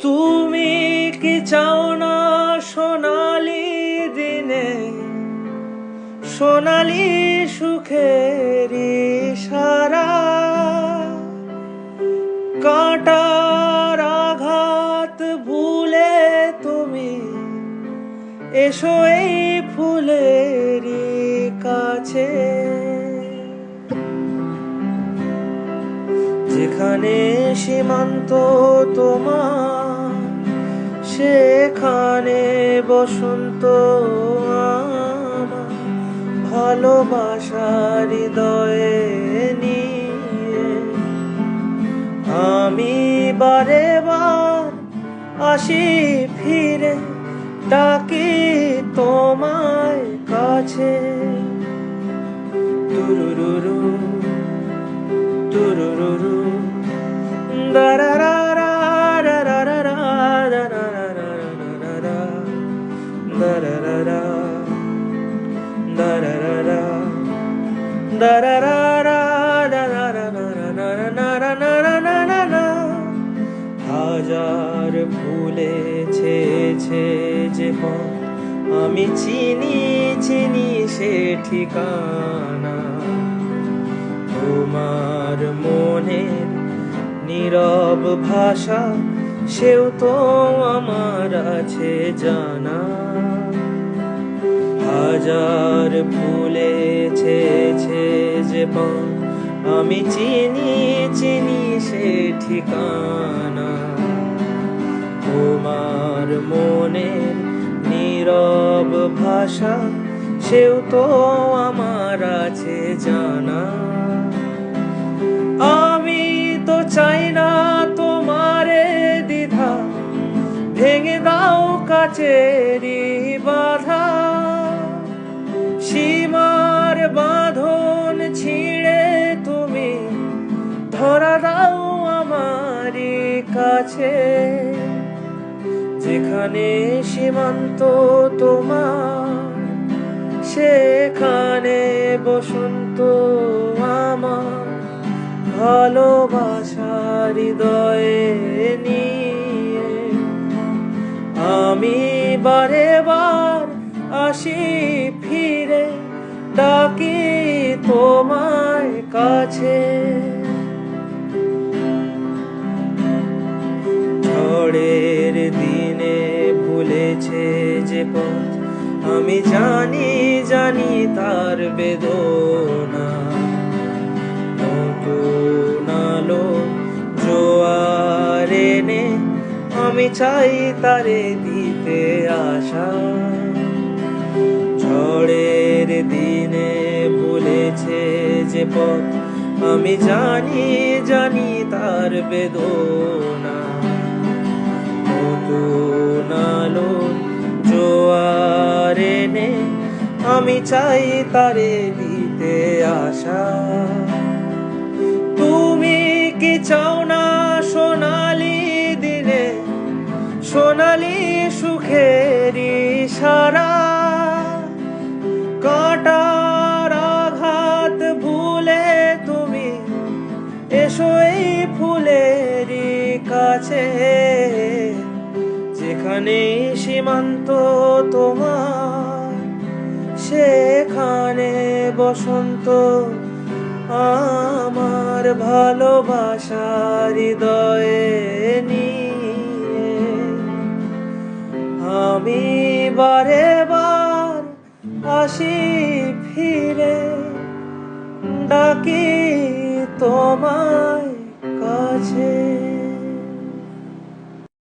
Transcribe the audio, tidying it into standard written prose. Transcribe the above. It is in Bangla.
তুমি কি চাও না সোনালি দিনে সোনালি সুখের ইশারা, কাঁটার আঘাত ভুলে তুমি এসো এই ফুলেরই কাছে। যেখানে সীমান্ত তোমার সেখানে বসন্ত আমার, ভালোবাসার হৃদয়ে নিয়ে আমি বারে বার আসি ফিরে, ডাকি তোমায় কাছে। তুরুরুরু তুরুরুরু দারারারা দারারারা দারারারা দারারারা দারারারা দারারারা দারারারা। হাজার ভুলেছে যে পথ আমি চিনি চিনি সে ঠিকানা, তোমার মনের নীরব ভাষা সেও তো আমার আছে জানা। হাজার ভুলেছে যে পথ আমি চিনি চিনি সে ঠিকানা, তোমার মনের নীরব ভাষা সেও তো আমার আছে জানা। আমি তো চাই না তোমারে দ্বিধা, ভেঙে দাও কাচেরি বাধা, সীমার বাঁধন ছিঁড়ে তুমি ধরা দাও আমারই কাছে। যেখানে সীমান্ত তোমার সেখানে বসন্ত আমার, ভালোবাসার হৃদয়ে নিয়ে আমি বারে বার আসি ফিরে, ডাকি তোমায় কাছে। ঝড়ের দিনে ভুলেছে যে পথ আমি জানি জানি তার বেদনা, নতুন আলো জোয়ার এনে আমি চাই তারে দিতে আশা। ঝড়ের দিনে ভুলেছে যে পথ আমি জানি জানি তার বেদনা, নতুন আলো জোয়ার এনে আমি চাই তারে দিতে আশা। তুমি কি চাও না সোনালি দিনে সোনালি সুখের ইশারা, কাঁটার আঘাত ভুলে তুমি এসো এই ফুলেরই কাছে। যেখানে সীমান্ত তোমার সেখানে বসন্ত আমার, ভালোবাসার হৃদয়ে নিয়ে আমি বারে বার আসি ফিরে, ডাকি তোমার